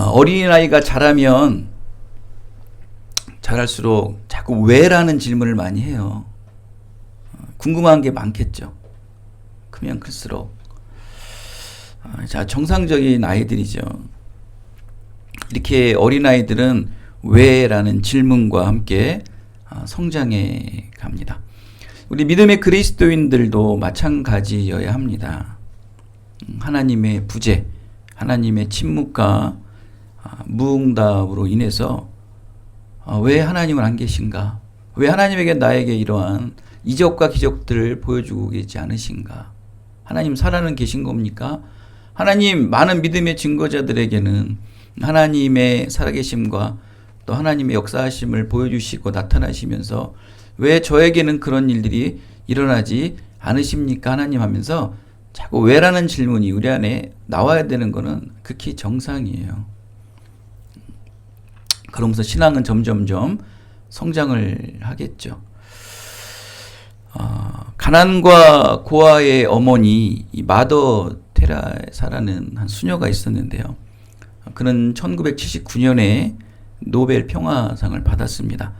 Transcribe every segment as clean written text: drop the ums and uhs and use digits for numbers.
어린아이가 자라면 자랄수록 자꾸 왜라는 질문을 많이 해요. 궁금한 게 많겠죠. 크면 클수록. 자, 정상적인 아이들이죠. 이렇게 어린아이들은 왜라는 질문과 함께 성장해 갑니다. 우리 믿음의 그리스도인들도 마찬가지여야 합니다. 하나님의 부재, 하나님의 침묵과 무응답으로 인해서 왜 하나님은 안 계신가? 왜 하나님에게 나에게 이러한 이적과 기적들을 보여주고 계시지 않으신가? 하나님 살아는 계신 겁니까? 하나님 많은 믿음의 증거자들에게는 하나님의 살아계심과 또 하나님의 역사하심을 보여주시고 나타나시면서 왜 저에게는 그런 일들이 일어나지 않으십니까? 하나님 하면서 자꾸 왜라는 질문이 우리 안에 나와야 되는 것은 극히 정상이에요. 그러면서 신앙은 점점점 성장을 하겠죠. 가난과 고아의 어머니 이 마더 테레사라는 한 수녀가 있었는데요. 그는 1979년에 노벨 평화상을 받았습니다.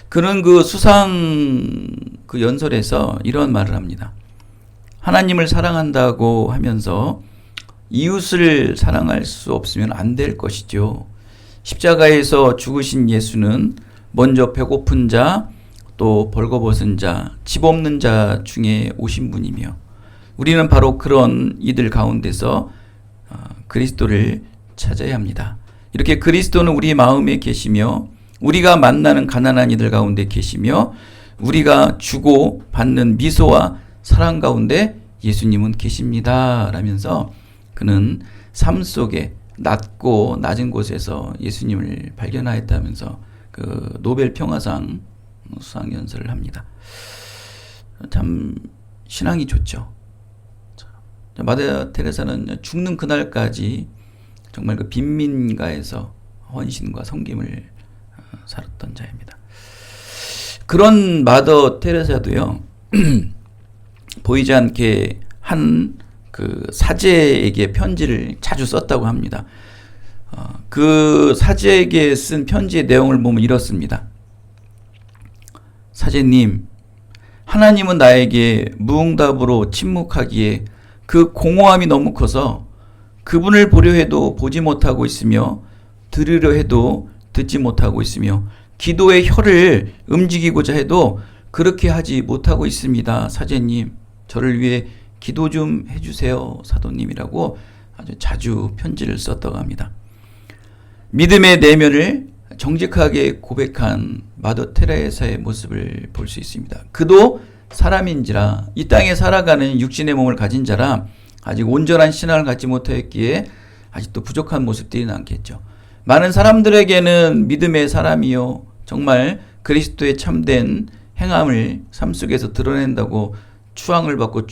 그는 그 수상 그 연설에서 이런 말을 합니다. 하나님을 사랑한다고 하면서 이웃을 사랑할 수 없으면 안 될 것이죠. 십자가에서 죽으신 예수는 먼저 배고픈 자, 또 벌거벗은 자, 집 없는 자 중에 오신 분이며 우리는 바로 그런 이들 가운데서 그리스도를 찾아야 합니다. 이렇게 그리스도는 우리 마음에 계시며 우리가 만나는 가난한 이들 가운데 계시며 우리가 주고 받는 미소와 사랑 가운데 예수님은 계십니다. 라면서 그는 삶 속에 낮고 낮은 곳에서 예수님을 발견하였다면서 그 노벨 평화상 수상 연설을 합니다. 참 신앙이 좋죠. 마더 테레사는 죽는 그날까지 정말 그 빈민가에서 헌신과 섬김을 살았던 자입니다. 그런 마더 테레사도요, 보이지 않게 한 그 사제에게 편지를 자주 썼다고 합니다. 그 사제에게 쓴 편지의 내용을 보면 이렇습니다. 사제님, 하나님은 나에게 무응답으로 침묵하기에 그 공허함이 너무 커서 그분을 보려 해도 보지 못하고 있으며 들으려 해도 듣지 못하고 있으며 기도의 혀를 움직이고자 해도 그렇게 하지 못하고 있습니다. 사제님, 저를 위해 기도 좀 해주세요. 사도님이라고 아주 자주 편지를 썼다고 합니다. 믿음의 내면을 정직하게 고백한 마더 테레사의 모습을 볼 수 있습니다. 그도 사람인지라 이 땅에 살아가는 육신의 몸을 가진 자라 아직 온전한 신앙을 갖지 못하였기에 아직도 부족한 모습들이 남겠죠. 많은 사람들에게는 믿음의 사람이요 정말 그리스도의 참된 행함을 삶 속에서 드러낸다고 추앙을 받고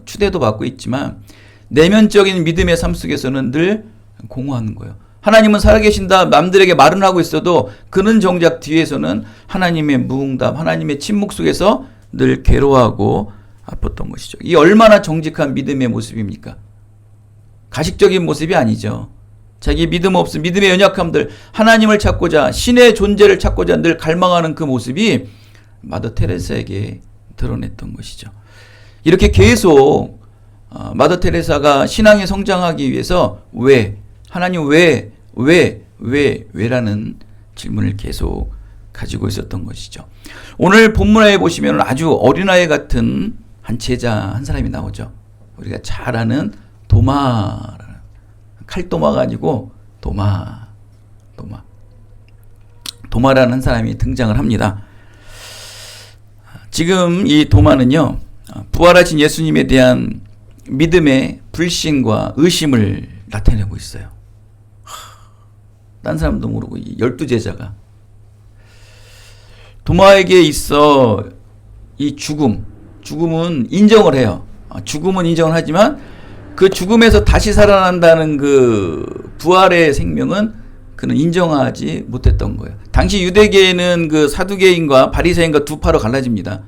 추대도 받고 있지만 내면적인 믿음의 삶 속에서는 늘 공허한 거예요. 하나님은 살아계신다 남들에게 말은 하고 있어도 그는 정작 뒤에서는 하나님의 무응답, 하나님의 침묵 속에서 늘 괴로워하고 아팠던 것이죠. 이 얼마나 정직한 믿음의 모습입니까? 가식적인 모습이 아니죠. 자기 믿음 없음, 믿음의 연약함들, 하나님을 찾고자, 신의 존재를 찾고자 늘 갈망하는 그 모습이 마더 테레사에게 드러냈던 것이죠. 이렇게 계속 마더 테레사가 신앙에 성장하기 위해서 왜, 하나님 왜라는 질문을 계속 가지고 있었던 것이죠. 오늘 본문에 보시면 아주 어린아이 같은 한 제자 한 사람이 나오죠. 우리가 잘 아는 도마라는, 칼도마가 아니고 도마라는 한 사람이 등장을 합니다. 지금 이 도마는요, 부활하신 예수님에 대한 믿음의 불신과 의심을 나타내고 있어요. 딴 사람도 모르고 이 12제자가 도마에게 있어 이 죽음은 인정을 해요. 죽음은 인정을 하지만 그 죽음에서 다시 살아난다는 그 부활의 생명은 그는 인정하지 못했던 거예요. 당시 유대계에는 그 사두개인과 바리새인과 두 파로 갈라집니다.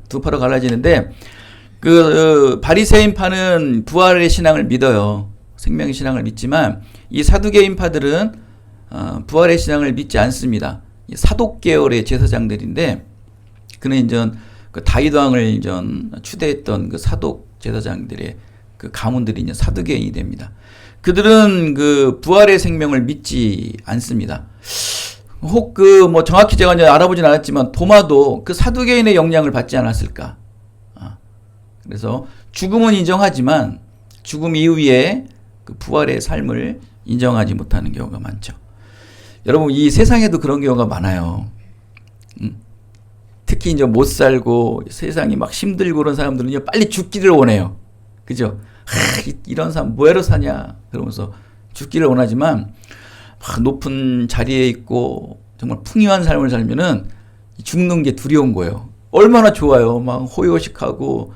두 파로 갈라지는데 그 바리새인파는 부활의 신앙을 믿어요. 생명의 신앙을 믿지만 이 사두개인파들은 부활의 신앙을 믿지 않습니다. 사독 계열의 제사장들인데 그는 이제 그 다윗 왕을 이제 추대했던 그 사독 제사장들의 그 가문들이 이제 사두개인이 됩니다. 그들은 그 부활의 생명을 믿지 않습니다. 혹 그 뭐 정확히 제가 이제 알아보진 않았지만 도마도 그 사두개인의 영향을 받지 않았을까? 그래서 죽음은 인정하지만 죽음 이후에 그 부활의 삶을 인정하지 못하는 경우가 많죠. 여러분 이 세상에도 그런 경우가 많아요. 특히 이제 못 살고 세상이 막 힘들고 그런 사람들은 빨리 죽기를 원해요. 그죠? 이런 사람 뭐하러 사냐 그러면서 죽기를 원하지만 높은 자리에 있고 정말 풍요한 삶을 살면은 죽는 게 두려운 거예요. 얼마나 좋아요. 막 호요식하고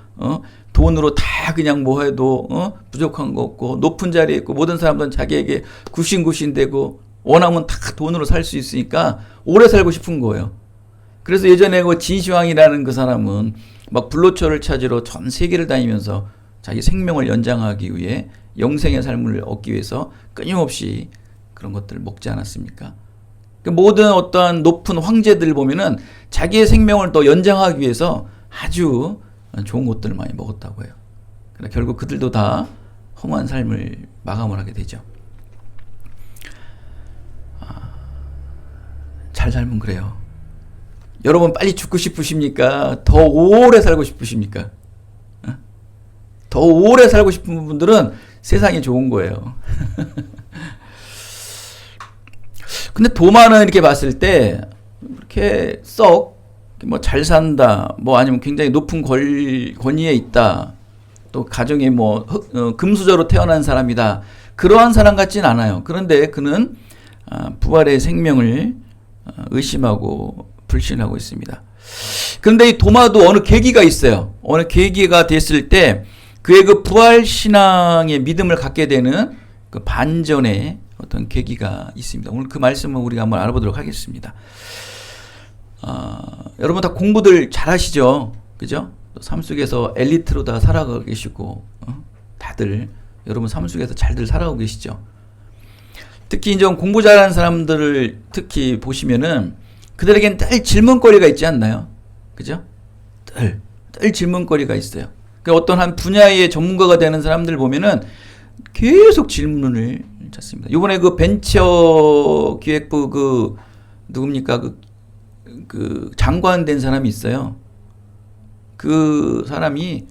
돈으로 다 그냥 뭐 해도 부족한 거 없고 높은 자리에 있고 모든 사람들은 자기에게 굿신굿신되고 원하면 다 돈으로 살 수 있으니까 오래 살고 싶은 거예요. 그래서 예전에 그 진시황이라는 그 사람은 막 불로초를 찾으러 전 세계를 다니면서 자기 생명을 연장하기 위해 영생의 삶을 얻기 위해서 끊임없이 그런 것들을 먹지 않았습니까? 그 모든 어떠한 높은 황제들 보면은 자기의 생명을 더 연장하기 위해서 아주 좋은 것들을 많이 먹었다고 해요. 그러나 결국 그들도 다 험한 삶을 마감을 하게 되죠. 잘 살면 그래요. 여러분 빨리 죽고 싶으십니까? 더 오래 살고 싶으십니까? 더 오래 살고 싶은 분들은 세상이 좋은 거예요. 근데 도마는 이렇게 봤을 때 이렇게 썩 뭐 잘 산다, 뭐 아니면 굉장히 높은 권위에 있다, 또 가정에 뭐 금수저로 태어난 사람이다, 그러한 사람 같진 않아요. 그런데 그는 부활의 생명을 의심하고 불신하고 있습니다. 그런데 이 도마도 어느 계기가 있어요. 어느 계기가 됐을 때 그의 그 부활 신앙의 믿음을 갖게 되는 그 반전의 어떤 계기가 있습니다. 오늘 그 말씀을 우리가 한번 알아보도록 하겠습니다. 여러분 다 공부들 잘 하시죠? 그죠? 삶 속에서 엘리트로 다 살아가고 계시고, 다들 여러분 삶 속에서 잘들 살아가고 계시죠? 특히 이제 공부 잘하는 사람들을 특히 보시면은 그들에겐 늘 질문거리가 있지 않나요? 그죠? 늘 질문거리가 있어요. 어떤 한 분야의 전문가가 되는 사람들 보면은 계속 질문을 찾습니다. 이번에 그 벤처 기획부 그 누굽니까? 그 장관 된 사람이 있어요. 그 사람이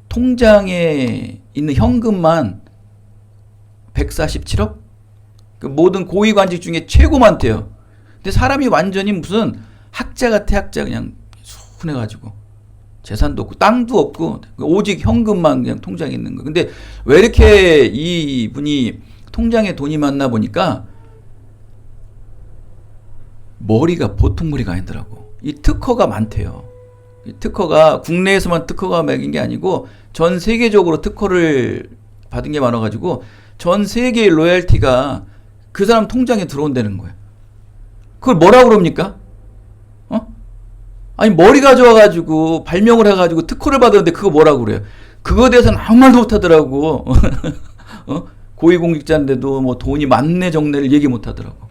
통장에 있는 현금만 147억? 그 모든 고위관직 중에 최고 많대요. 근데 사람이 완전히 무슨 학자 같아, 학자. 그냥 순해가지고 재산도 없고 땅도 없고 오직 현금만 그냥 통장에 있는 거. 근데 왜 이렇게 이분이 통장에 돈이 많나 보니까 머리가 보통 머리가 아니더라고. 이 특허가 많대요. 이 특허가 국내에서만 특허가 매긴 게 아니고 전 세계적으로 특허를 받은 게 많아가지고 전 세계의 로열티가 그 사람 통장에 들어온다는 거예요. 그걸 뭐라 그럽니까? 아니 머리가 좋아가지고 발명을 해가지고 특허를 받았는데 그거 뭐라고 그래요? 그거에 대해서는 아무 말도 못하더라고. 고위공직자인데도 뭐 돈이 많네 적네를 얘기 못하더라고.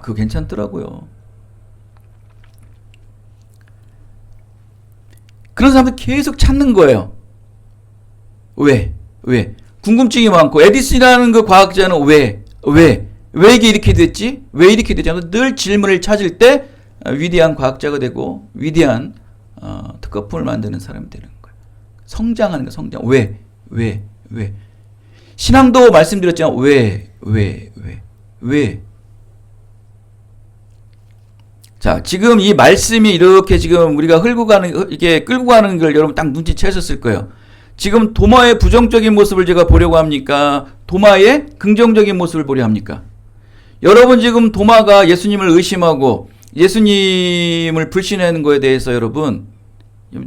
그거 괜찮더라고요. 그런 사람들 계속 찾는 거예요. 왜? 궁금증이 많고 에디슨이라는 그 과학자는 왜 이게 이렇게 됐지? 왜 이렇게 되지? 늘 질문을 찾을 때 위대한 과학자가 되고 위대한 특허품을 만드는 사람이 되는 거예요. 성장하는 거예요. 성장. 왜? 신앙도 말씀드렸잖아요. 왜? 자, 지금 이 말씀이 이렇게 지금 우리가 이게 끌고 가는 걸 여러분 딱 눈치채셨을 거예요. 지금 도마의 부정적인 모습을 제가 보려고 합니까? 도마의 긍정적인 모습을 보려 합니까? 여러분 지금 도마가 예수님을 의심하고 예수님을 불신하는 거에 대해서 여러분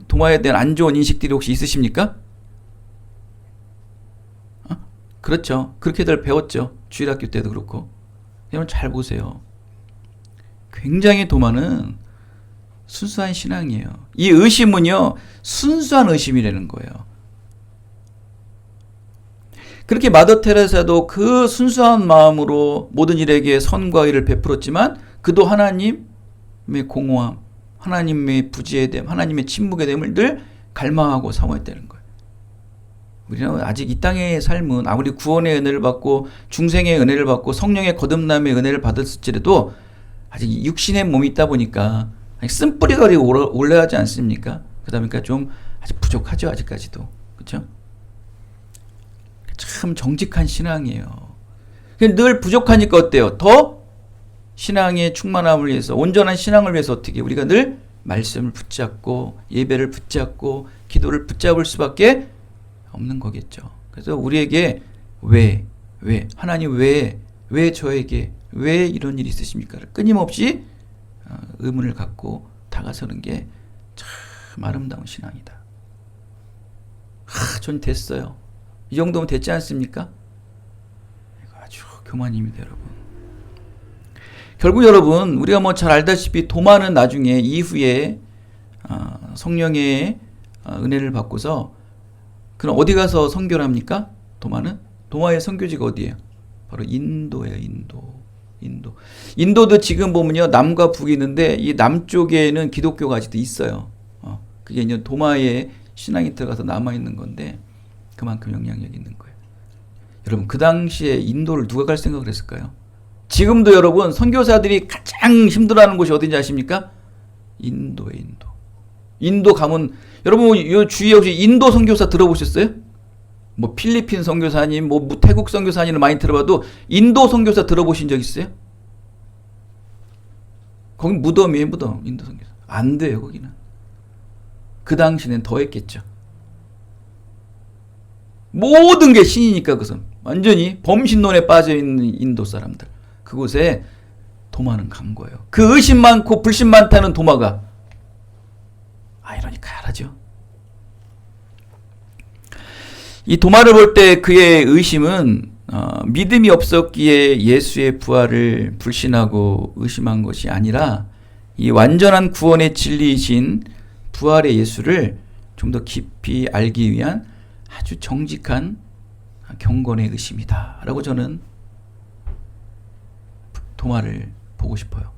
도마에 대한 안 좋은 인식들이 혹시 있으십니까? 그렇죠. 그렇게들 배웠죠. 주일학교 때도 그렇고. 여러분 잘 보세요. 굉장히 도마는 순수한 신앙이에요. 이 의심은요, 순수한 의심이라는 거예요. 그렇게 마더 테레사도 그 순수한 마음으로 모든 일에게 선과 의를 베풀었지만 그도 하나님의 공허함, 하나님의 부지의 됨, 하나님의 침묵의 됨을 늘 갈망하고 사모했다는 거예요. 우리는 아직 이 땅의 삶은 아무리 구원의 은혜를 받고 중생의 은혜를 받고 성령의 거듭남의 은혜를 받았을지라도 아직 육신의 몸이 있다 보니까 쓴뿌리거리 올라가지 않습니까? 그러다 보니까 좀 아직 부족하죠. 아직까지도. 그렇죠? 참 정직한 신앙이에요. 늘 부족하니까 어때요? 더 신앙의 충만함을 위해서, 온전한 신앙을 위해서 어떻게 우리가 늘 말씀을 붙잡고 예배를 붙잡고 기도를 붙잡을 수밖에 없는 거겠죠. 그래서 우리에게 왜 하나님 왜 저에게 왜 이런 일이 있으십니까? 끊임없이 의문을 갖고 다가서는 게 참 아름다운 신앙이다. 전 됐어요. 이 정도면 됐지 않습니까? 이거 아주 교만입니다, 여러분. 결국 여러분, 우리가 뭐 잘 알다시피 도마는 나중에 이후에 성령의 은혜를 받고서 그럼 어디 가서 선교를 합니까? 도마의 선교지가 어디예요? 바로 인도예요. 인도도 지금 보면요, 남과 북이 있는데 이 남쪽에는 기독교가 아직도 있어요. 그게 이제 도마의 신앙이 들어가서 남아 있는 건데 그만큼 영향력이 있는 거예요. 여러분, 그 당시에 인도를 누가 갈 생각을 했을까요? 지금도 여러분 선교사들이 가장 힘들어하는 곳이 어딘지 아십니까? 인도예요. 인도 가면 여러분 요 주위에 혹시 인도 선교사 들어보셨어요? 뭐 필리핀 선교사님, 뭐 태국 선교사님을 많이 들어봐도 인도 선교사 들어보신 적 있어요? 거기 무덤이에요, 무덤. 인도 선교사 안 돼요, 거기는. 그 당시는 더 했겠죠. 모든 게 신이니까 그것은 완전히 범신론에 빠져있는 인도 사람들, 그곳에 도마는 간 거예요. 그 의심 많고 불신 많다는 도마가 이러니까 알아죠. 이 도마를 볼 때 그의 의심은 믿음이 없었기에 예수의 부활을 불신하고 의심한 것이 아니라 이 완전한 구원의 진리이신 부활의 예수를 좀 더 깊이 알기 위한 아주 정직한 경건의 의심이다 라고 저는 도마를 보고 싶어요.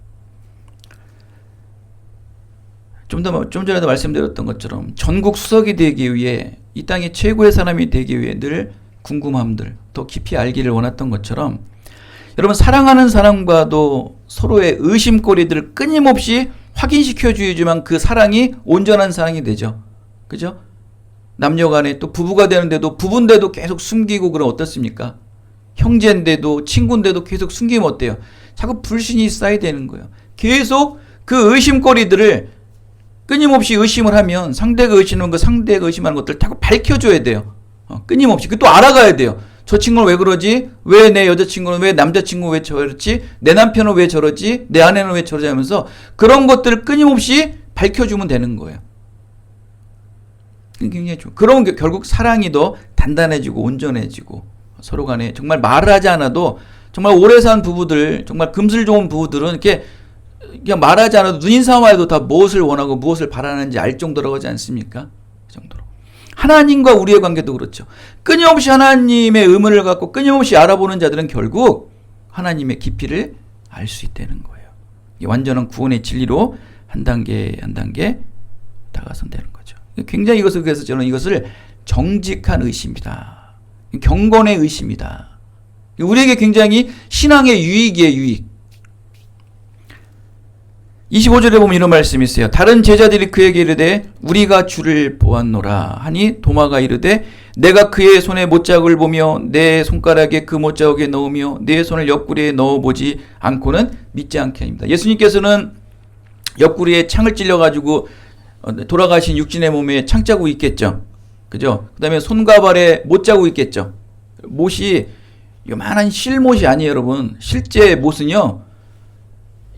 좀 전에도 말씀드렸던 것처럼 전국 수석이 되기 위해, 이 땅의 최고의 사람이 되기 위해 늘 궁금함들, 더 깊이 알기를 원했던 것처럼 여러분, 사랑하는 사람과도 서로의 의심거리들을 끊임없이 확인시켜 주지만 그 사랑이 온전한 사랑이 되죠. 그죠? 남녀간에 또 부부가 되는데도 부부인데도 계속 숨기고 그럼 어떻습니까? 형제인데도 친구인데도 계속 숨기면 어때요? 자꾸 불신이 쌓이되는 거예요. 계속 그 의심거리들을 끊임없이 의심을 하면 상대가 의심하는 거, 상대가 의심하는 것들 자꾸 밝혀줘야 돼요. 끊임없이. 그 또 알아가야 돼요. 저 친구는 왜 그러지? 왜 내 여자친구는, 왜 남자친구는 왜 저러지? 내 남편은 왜 저러지? 내 아내는 왜 저러지? 하면서 그런 것들을 끊임없이 밝혀주면 되는 거예요. 굉장히 좋아. 그런 게 결국 사랑이 더 단단해지고 온전해지고, 서로 간에 정말 말을 하지 않아도 정말 오래 산 부부들, 정말 금슬 좋은 부부들은 이렇게 그냥 말하지 않아도 눈인사만 해도 다 무엇을 원하고 무엇을 바라는지 알 정도라고 하지 않습니까? 그 정도로. 하나님과 우리의 관계도 그렇죠. 끊임없이 하나님의 의문을 갖고 끊임없이 알아보는 자들은 결국 하나님의 깊이를 알 수 있다는 거예요. 이 완전한 구원의 진리로 한 단계 한 단계 다가선다는 거죠. 굉장히 이것을, 그래서 저는 이것을 정직한 의심이다, 경건의 의심이다. 우리에게 굉장히 신앙의 유익이에요, 유익. 25절에 보면 이런 말씀이 있어요. 다른 제자들이 그에게 이르되 우리가 주를 보았노라 하니 도마가 이르되 내가 그의 손에 못자국을 보며 내 손가락에 그 못자국에 넣으며 내 손을 옆구리에 넣어보지 않고는 믿지 않게 합니다. 예수님께서는 옆구리에 창을 찔려가지고 돌아가신 육신의 몸에 창자국이 있겠죠. 그죠? 그 다음에 손과 발에 못자국이 있겠죠. 못이 요만한 실못이 아니에요, 여러분. 실제 못은요,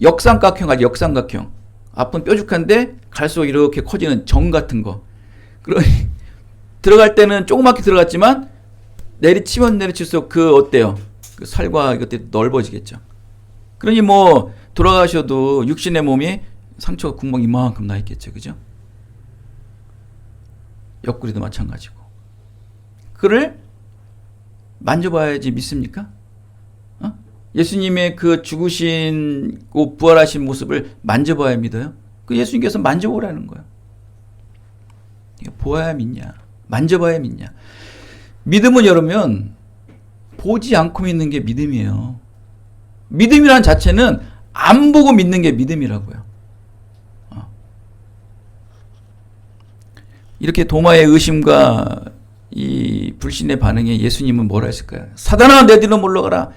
역삼각형 아니 역삼각형. 앞은 뾰족한데 갈수록 이렇게 커지는 정 같은 거. 그러니 들어갈 때는 조그맣게 들어갔지만 내리치면 내리칠수록 그 어때요? 그 살과 이것들이 넓어지겠죠. 그러니 뭐 돌아가셔도 육신의 몸이 상처가 구멍 이만큼 나 있겠죠. 그죠? 옆구리도 마찬가지고. 그를 만져봐야지 믿습니까? 어? 예수님의 그 죽으시고 부활하신 모습을 만져봐야 믿어요? 그 예수님께서 만져보라는 거예요. 보아야 믿냐? 만져봐야 믿냐? 믿음은 여러분 보지 않고 믿는 게 믿음이에요. 믿음이란 자체는 안 보고 믿는 게 믿음이라고요. 이렇게 도마의 의심과 이 불신의 반응에 예수님은 뭐라 했을까요? 사단아 내 뒤로 물러가라.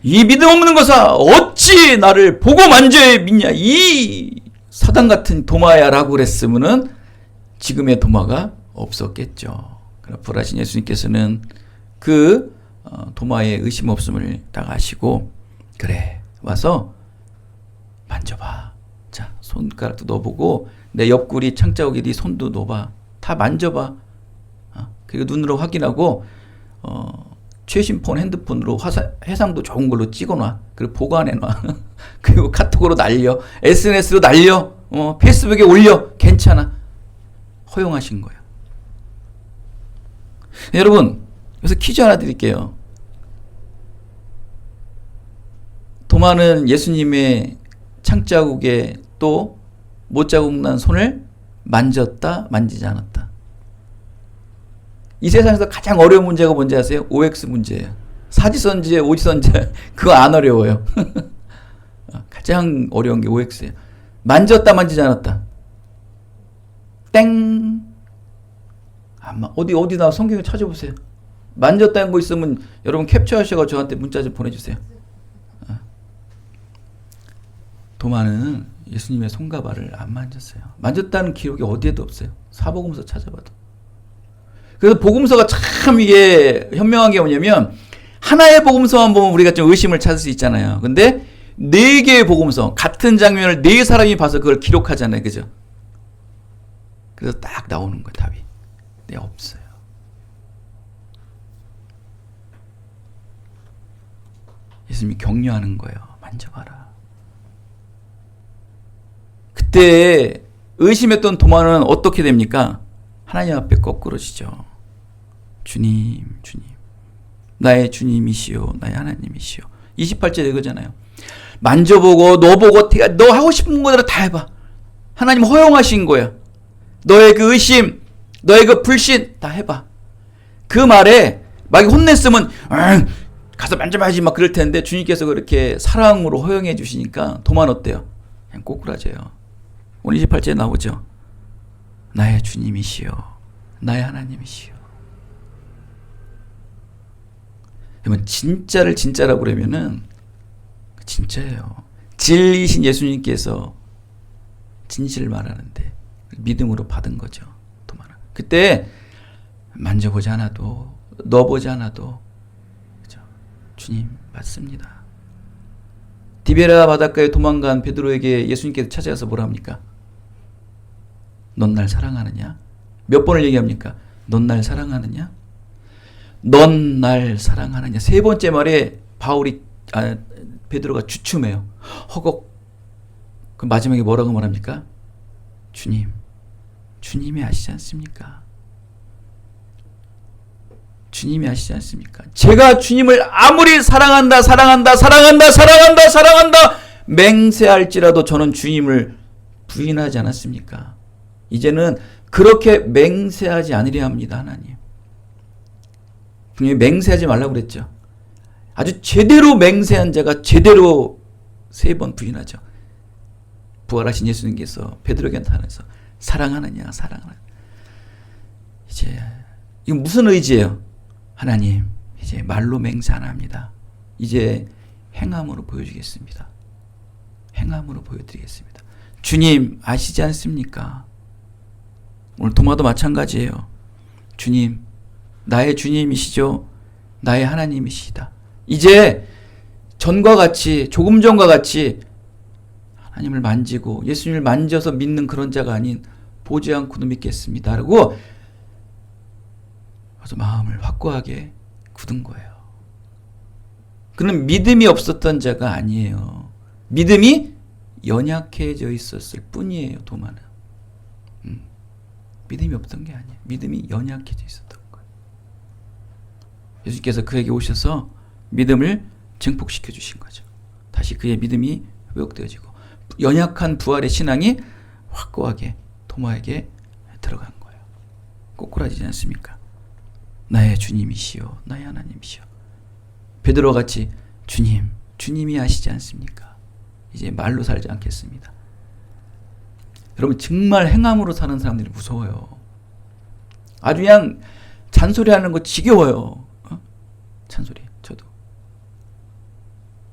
이 믿음 없는 것아 어찌 나를 보고 만져야 믿냐. 이 사단 같은 도마야라고 그랬으면은 지금의 도마가 없었겠죠. 그러나 부활하신 예수님께서는 그 도마의 의심 없음을 다 아시고 그래 와서 만져봐. 자 손가락도 넣어보고 내 옆구리 창자국에 네 손도 넣어봐. 다 만져봐. 그리고 눈으로 확인하고 최신 폰 핸드폰으로 해상도 좋은 걸로 찍어놔. 그리고 보관해놔. 그리고 카톡으로 날려. SNS로 날려. 페이스북에 올려. 괜찮아. 허용하신 거예요. 여러분 여기서 퀴즈 하나 드릴게요. 도마는 예수님의 창자국에 또 못자국 난 손을 만졌다 만지지 않았다. 이 세상에서 가장 어려운 문제가 뭔지 아세요? OX 문제예요. 사지선지제, 오지선제 그거 안 어려워요. 가장 어려운 게 OX예요. 만졌다 만지지 않았다. 땡. 아마 어디 나 성경에 찾아보세요. 만졌다는 거 있으면 여러분 캡처하셔서 저한테 문자 좀 보내주세요. 도마는 예수님의 손과 발을 안 만졌어요. 만졌다는 기록이 어디에도 없어요. 사복음서 찾아봐도. 그래서 복음서가 참 이게 현명한 게 뭐냐면 하나의 복음서만 보면 우리가 좀 의심을 찾을 수 있잖아요. 근데 4개의 복음서 같은 장면을 4사람이 봐서 그걸 기록하잖아요. 그죠? 그래서 딱 나오는 거예요. 답이. 네, 없어요. 예수님이 격려하는 거예요. 만져봐라. 그때 의심했던 도마는 어떻게 됩니까? 하나님 앞에 거꾸러지죠. 주님, 주님. 나의 주님이시오. 나의 하나님이시오. 28절에 이거잖아요. 만져보고 너보고 너 하고 싶은 거대로 다 해봐. 하나님 허용하신 거야. 너의 그 의심, 너의 그 불신 다 해봐. 그 말에 막 혼냈으면 가서 만져봐야지 막 그럴 텐데 주님께서 그렇게 사랑으로 허용해 주시니까 도마는 어때요? 그냥 꼬꾸라져요. 오늘 28절에 나오죠. 나의 주님이시여 나의 하나님이시여. 그러면 진짜를 진짜라고 그러면은 진짜예요. 진리신 예수님께서 진실을 말하는데 믿음으로 받은 거죠. 도마는. 그때 만져보지 않아도 넣어보지 않아도 그죠? 주님 맞습니다. 디베라 바닷가에 도망간 베드로에게 예수님께서 찾아가서 뭐라 합니까? 넌 날 사랑하느냐? 몇 번을 얘기합니까? 넌 날 사랑하느냐? 넌 날 사랑하느냐? 3번째 말에 베드로가 주춤해요. 허걱. 그 마지막에 뭐라고 말합니까? 주님, 주님이 아시지 않습니까? 주님이 아시지 않습니까? 제가 주님을 아무리 사랑한다 맹세할지라도 저는 주님을 부인하지 않았습니까? 이제는 그렇게 맹세하지 않으려 합니다. 하나님. 분명히 맹세하지 말라고 그랬죠. 아주 제대로 맹세한 자가 제대로 3번 부인하죠. 부활하신 예수님께서 베드로에게 나타나서 사랑하느냐. 이제 이건 무슨 의지예요? 하나님 이제 말로 맹세 안 합니다. 이제 행함으로 보여주겠습니다. 행함으로 보여드리겠습니다. 주님 아시지 않습니까? 오늘 도마도 마찬가지예요. 주님 나의 주님이시죠. 나의 하나님이시다. 이제 전과 같이 조금 전과 같이 하나님을 만지고 예수님을 만져서 믿는 그런 자가 아닌 보지 않고도 믿겠습니다. 라고 그래서 마음을 확고하게 굳은 거예요. 그는 믿음이 없었던 자가 아니에요. 믿음이 연약해져 있었을 뿐이에요. 도마는. 믿음이 없던 게 아니에요. 믿음이 연약해져 있었던 거예요. 예수님께서 그에게 오셔서 믿음을 증폭시켜 주신 거죠. 다시 그의 믿음이 회복되어지고 연약한 부활의 신앙이 확고하게 도마에게 들어간 거예요. 꼬꾸라지지 않습니까? 나의 주님이시여, 나의 하나님이시여. 베드로 같이 주님이 아시지 않습니까? 이제 말로 살지 않겠습니다. 여러분, 정말 행함으로 사는 사람들이 무서워요. 아주 그냥 잔소리하는 거 지겨워요. 잔소리. 저도.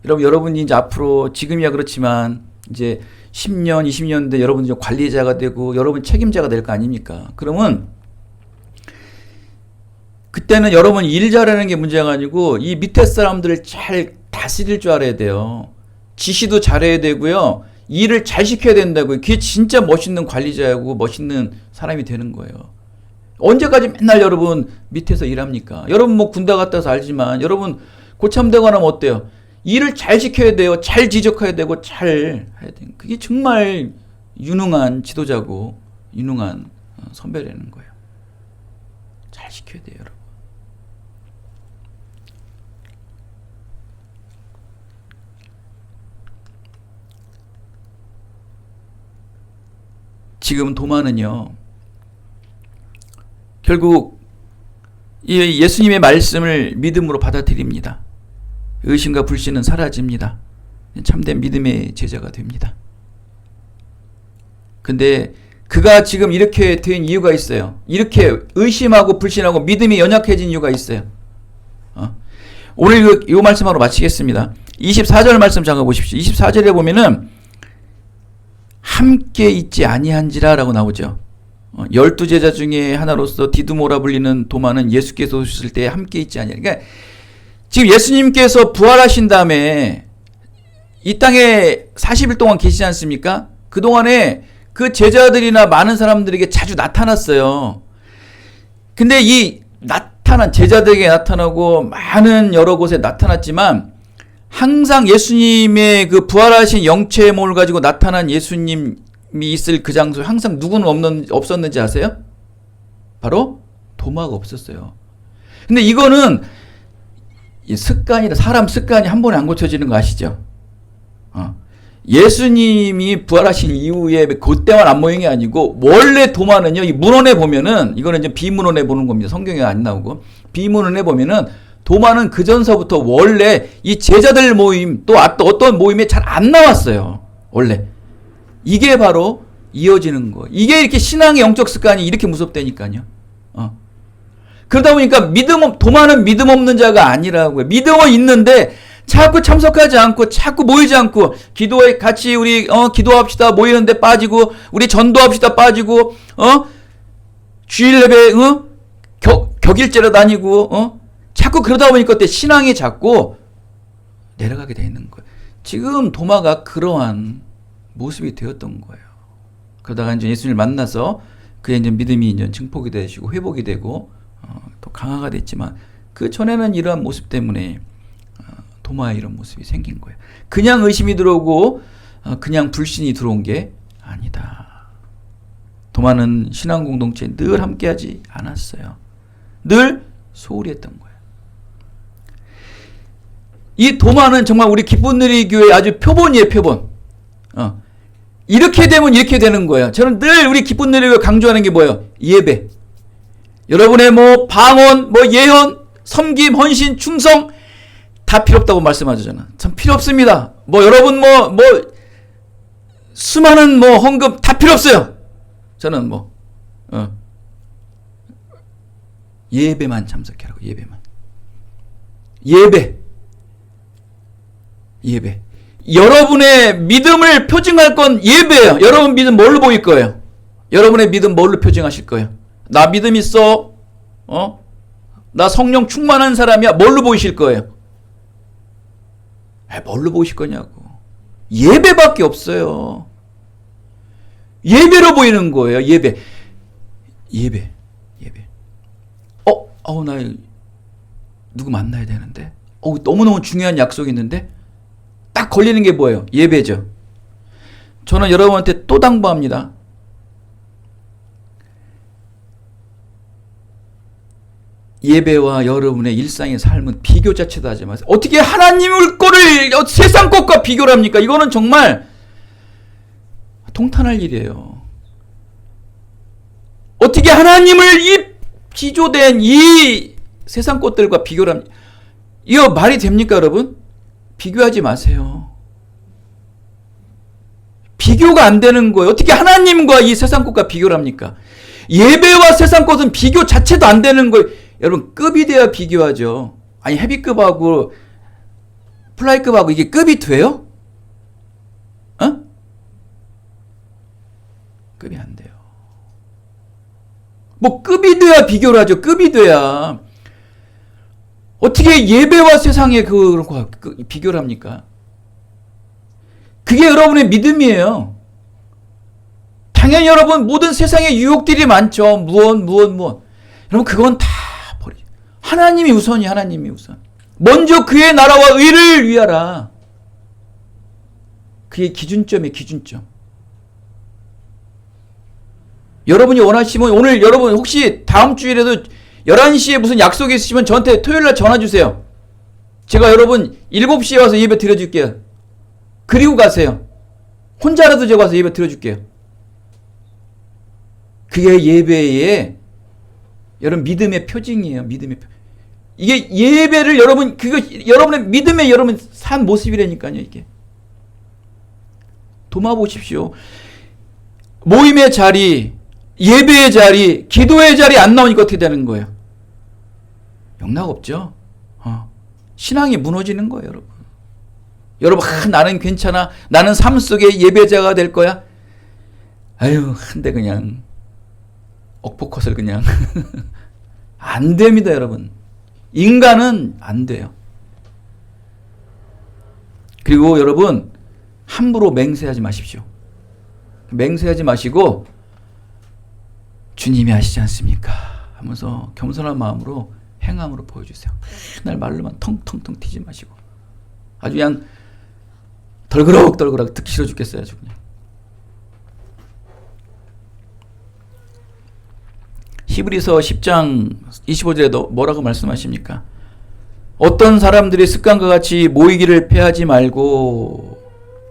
여러분이 이제 앞으로 지금이야 그렇지만 이제 10년, 20년 대 여러분이 관리자가 되고 여러분 책임자가 될 거 아닙니까? 그러면 그때는 여러분 일 잘하는 게 문제가 아니고 이 밑에 사람들을 잘 다스릴 줄 알아야 돼요. 지시도 잘해야 되고요. 일을 잘 시켜야 된다고요. 그게 진짜 멋있는 관리자고 멋있는 사람이 되는 거예요. 언제까지 맨날 여러분 밑에서 일합니까? 여러분 뭐 군대 갔다 와서 알지만 여러분 고참되거나 하면 어때요? 일을 잘 시켜야 돼요. 잘 지적해야 되고 잘 해야 돼요. 그게 정말 유능한 지도자고 유능한 선배라는 거예요. 잘 시켜야 돼요, 여러분. 지금 도마는요, 결국 이 예수님의 말씀을 믿음으로 받아들입니다. 의심과 불신은 사라집니다. 참된 믿음의 제자가 됩니다. 근데 그가 지금 이렇게 된 이유가 있어요. 이렇게 의심하고 불신하고 믿음이 연약해진 이유가 있어요. 오늘 이 말씀하러 마치겠습니다. 24절 말씀 잠깐 보십시오. 24절에 보면은 함께 있지 아니한지라 라고 나오죠. 12제자 중에 하나로서 디두모라 불리는 도마는 예수께서 오셨을 때 함께 있지 아니하니까, 그러니까 지금 예수님께서 부활하신 다음에 이 땅에 40일 동안 계시지 않습니까? 그동안에 그 제자들이나 많은 사람들에게 자주 나타났어요. 근데 이 나타난 제자들에게 나타나고 많은 여러 곳에 나타났지만 항상 예수님의 그 부활하신 영체의 몸을 가지고 나타난 예수님이 있을 그 장소에 항상 누구는 없었는지 아세요? 바로 도마가 없었어요. 근데 이거는 습관이라, 사람 습관이 한 번에 안 고쳐지는 거 아시죠? 예수님이 부활하신 이후에 그때만 안 모인 게 아니고 원래 도마는요, 이 문헌에 보면은, 이거는 이제 비문헌에 보는 겁니다. 성경에 안 나오고 비문헌에 보면은 도마는 그 전서부터 원래 이 제자들 모임 또 어떤 모임에 잘 안 나왔어요. 원래 이게 바로 이어지는 거. 이게 이렇게 신앙의 영적 습관이 이렇게 무섭다니까요. 그러다 보니까 도마는 믿음 없는 자가 아니라고요. 믿음은 있는데 자꾸 참석하지 않고 자꾸 모이지 않고, 기도에 같이 우리 기도합시다 모이는데 빠지고, 우리 전도합시다 빠지고, 주일 예배 격일제로 다니고, 자꾸 그러다 보니까 그때 신앙이 자꾸 내려가게 돼 있는 거예요. 지금 도마가 그러한 모습이 되었던 거예요. 그러다가 이제 예수님을 만나서 그의 이제 믿음이 이제 증폭이 되시고 회복이 되고 또 강화가 됐지만, 그 전에는 이러한 모습 때문에 도마에 이런 모습이 생긴 거예요. 그냥 의심이 들어오고 그냥 불신이 들어온 게 아니다. 도마는 신앙 공동체에 늘 함께하지 않았어요. 늘 소홀히 했던 거예요. 이 도마는 정말 우리 기쁜 누리 교회 아주 표본이에요, 표본. 이렇게 되면 이렇게 되는 거예요. 저는 늘 우리 기쁜 누리 교회 강조하는 게 뭐예요? 예배. 여러분의 뭐 방언, 뭐 예언, 섬김, 헌신, 충성 다 필요 없다고 말씀하죠. 저는 참 필요 없습니다. 뭐 여러분 뭐 수많은 뭐 헌금 다 필요 없어요. 저는 예배만 참석하라고. 예배. 여러분의 믿음을 표징할 건 예배예요. 여러분 믿음 뭘로 보일 거예요? 여러분의 믿음 뭘로 표징하실 거예요? 나 믿음 있어? 나 성령 충만한 사람이야? 뭘로 보이실 거예요? 뭘로 보이실 거냐고. 예배밖에 없어요. 예배로 보이는 거예요. 예배. 나 누구 만나야 되는데? 너무너무 중요한 약속이 있는데? 딱 걸리는 게 뭐예요? 예배죠. 저는 여러분한테 또 당부합니다. 예배와 여러분의 일상의 삶은 비교 자체도 하지 마세요. 어떻게 하나님을 거를 세상 것과 비교를 합니까? 이거는 정말 통탄할 일이에요. 어떻게 하나님을 이 기조된 이 세상 것들과 비교를 합니까? 이거 말이 됩니까, 여러분? 비교하지 마세요. 비교가 안 되는 거예요. 어떻게 하나님과 이 세상 것과 비교를 합니까? 예배와 세상 것은 비교 자체도 안 되는 거예요. 여러분, 급이 돼야 비교하죠. 아니, 헤비급하고 플라이급하고 이게 급이 돼요? 어? 급이 안 돼요. 뭐 급이 돼야 비교를 하죠. 급이 돼야. 어떻게 예배와 세상의 그런 비교를 합니까? 그게 여러분의 믿음이에요. 당연히 여러분 모든 세상의 유혹들이 많죠. 무엇. 여러분 그건 다 버리죠. 하나님이 우선이 하나님이 우선. 먼저 그의 나라와 의를 위하라. 그의 기준점이 기준점. 여러분이 원하시면 오늘 여러분 혹시 다음 주일에도 11시에 무슨 약속이 있으시면 저한테 토요일날 전화 주세요. 제가 여러분 7시에 와서 예배 드려줄게요. 그리고 가세요. 혼자라도 제가 와서 예배 드려줄게요. 그게 예배의 여러분 믿음의 표징이에요. 믿음의 이게 예배를 여러분 그거 여러분의 믿음의 여러분 산 모습이라니까요. 이게 도마보십시오. 모임의 자리, 예배의 자리, 기도의 자리 안 나오니까 어떻게 되는 거예요? 영락 없죠. 신앙이 무너지는 거예요, 여러분. 여러분, 나는 괜찮아. 나는 삶 속에 예배자가 될 거야. 아유, 한데 그냥 억포컷을 그냥 안 됩니다, 여러분. 인간은 안 돼요. 그리고 여러분, 함부로 맹세하지 마십시오. 맹세하지 마시고 주님이 아시지 않습니까? 하면서 겸손한 마음으로 행함으로 보여주세요. 맨날 말로만 텅텅텅 튀지 마시고 아주 그냥 덜그럭 듣기 싫어 죽겠어요. 아주 그냥. 히브리서 10장 25절에도 뭐라고 말씀하십니까? 어떤 사람들이 습관과 같이 모이기를 패하지 말고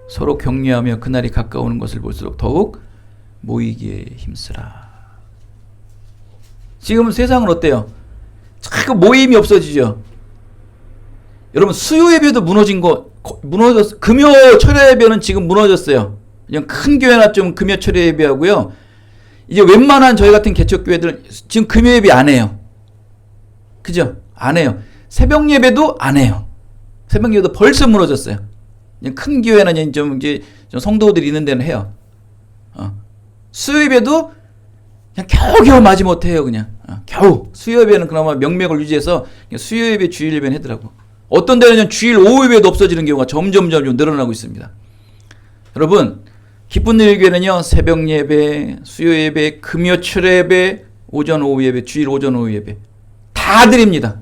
서로 격려하며 그날이 가까우는 것을 볼수록 더욱 모이기에 힘쓰라. 지금 세상은 어때요? 자꾸 모임이 없어지죠. 여러분 수요 예배도 무너졌어. 금요 철야 예배는 지금 무너졌어요. 그냥 큰 교회나 좀 금요 철야 예배하고요. 이제 웬만한 저희 같은 개척교회들은 지금 금요 예배 안 해요. 그죠? 안 해요. 새벽 예배도 안 해요. 새벽 예배도 벌써 무너졌어요. 그냥 큰 교회는 좀 성도들이 있는 데는 해요. 수요 예배도 그냥 겨우겨우 마지못해요. 그냥 겨우 수요 예배는 그나마 명맥을 유지해서 수요 예배 주일 예배는 하더라고. 어떤 데는 주일 오후 예배도 없어지는 경우가 점점 늘어나고 있습니다. 여러분 기쁜 일 교회는요 새벽 예배, 수요 예배, 금요 철야 예배, 오전 오후 예배, 주일 오전 오후 예배 다 드립니다.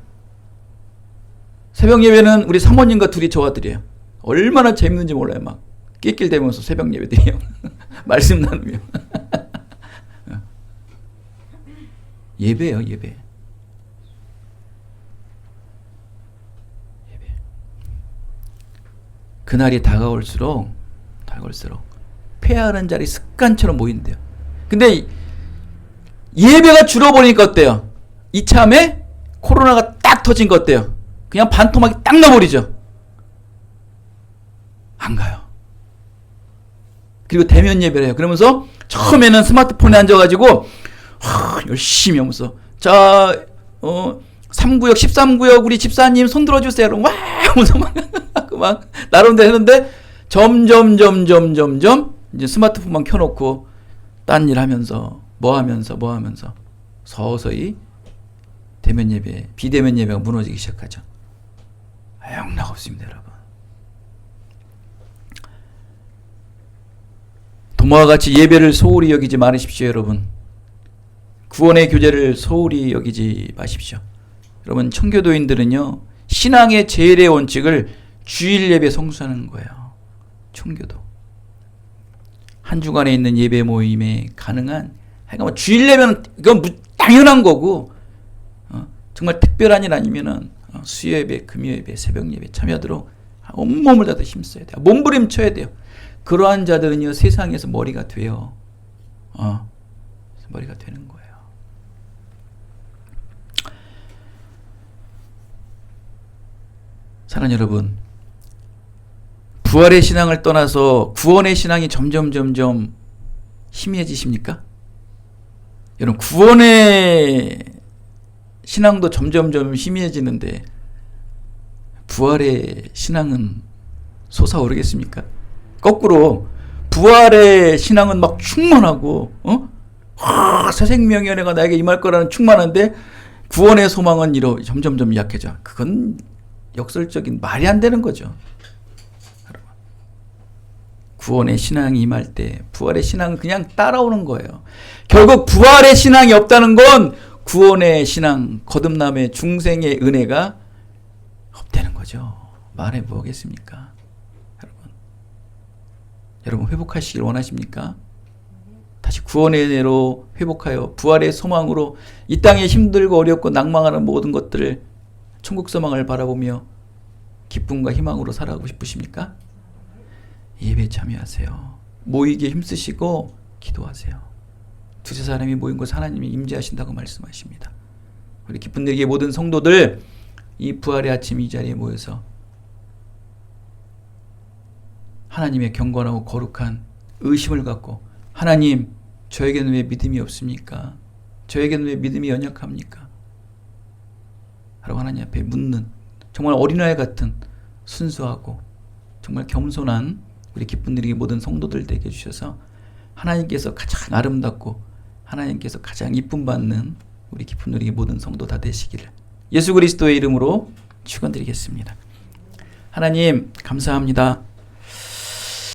새벽 예배는 우리 사모님과 둘이 저와 드려요. 얼마나 재밌는지 몰라요. 막 낄낄대면서 새벽 예배 드려요. 말씀 나누며. 예배예요, 예배. 그날이 다가올수록 폐하는 자리 습관처럼 모인대요. 근데 예배가 줄어버리니까 어때요? 이참에 코로나가 딱 터진 거 어때요? 그냥 반토막이 딱 나버리죠. 안 가요. 그리고 대면 예배를 해요. 그러면서 처음에는 스마트폰에 앉아가지고 열심히 하면서 3구역 13구역 우리 집사님 손 들어주세요. 와 하면서 막 나름대로 했는데 점점 이제 스마트폰만 켜놓고 딴 일 하면서 뭐 하면서 서서히 대면 예배, 비대면 예배가 무너지기 시작하죠. 영락 없습니다, 여러분. 도마와 같이 예배를 소홀히 여기지 마십시오, 여러분. 구원의 교제를 소홀히 여기지 마십시오. 여러분, 청교도인들은요, 신앙의 제일의 원칙을 주일 예배 성수하는 거예요. 청교도. 한 주간에 있는 예배 모임에 가능한, 주일 예배는 이건 당연한 거고, 정말 특별한 일 아니면은 수요예배, 금요예배, 새벽예배 참여하도록 온몸을 다해 힘써야 돼요. 몸부림쳐야 돼요. 그러한 자들은요 세상에서 머리가 돼요. 머리가 되는 거예요. 사랑하는 여러분, 부활의 신앙을 떠나서 구원의 신앙이 점점 희미해지십니까? 여러분, 구원의 신앙도 점점 희미해지는데 부활의 신앙은 솟아오르겠습니까? 거꾸로 부활의 신앙은 막 충만하고 새 생명의 은혜가 나에게 임할 거라는 충만한데 구원의 소망은 점점 약해져. 그건 역설적인 말이 안 되는 거죠. 여러분, 구원의 신앙이 임할 때 부활의 신앙은 그냥 따라오는 거예요. 결국 부활의 신앙이 없다는 건 구원의 신앙, 거듭남의 중생의 은혜가 없다는 거죠. 말해 뭐겠습니까? 여러분 회복하시길 원하십니까? 다시 구원의 은혜로 회복하여 부활의 소망으로 이 땅에 힘들고 어렵고 낭망하는 모든 것들을 천국 소망을 바라보며 기쁨과 희망으로 살아가고 싶으십니까? 예배에 참여하세요. 모이기에 힘쓰시고 기도하세요. 두세 사람이 모인 곳 하나님이 임재하신다고 말씀하십니다. 우리 기쁜 일기의 모든 성도들 이 부활의 아침 이 자리에 모여서 하나님의 경건하고 거룩한 의심을 갖고 하나님, 저에게는 왜 믿음이 없습니까? 저에게는 왜 믿음이 연약합니까? 라고 하나님 앞에 묻는 정말 어린아이 같은 순수하고 정말 겸손한 우리 기쁜 일기의 모든 성도들 되게 해주셔서 하나님께서 가장 아름답고 하나님께서 가장 이쁨 받는 우리 기쁜 일기의 모든 성도 다 되시기를 예수 그리스도의 이름으로 축원드리겠습니다. 하나님 감사합니다.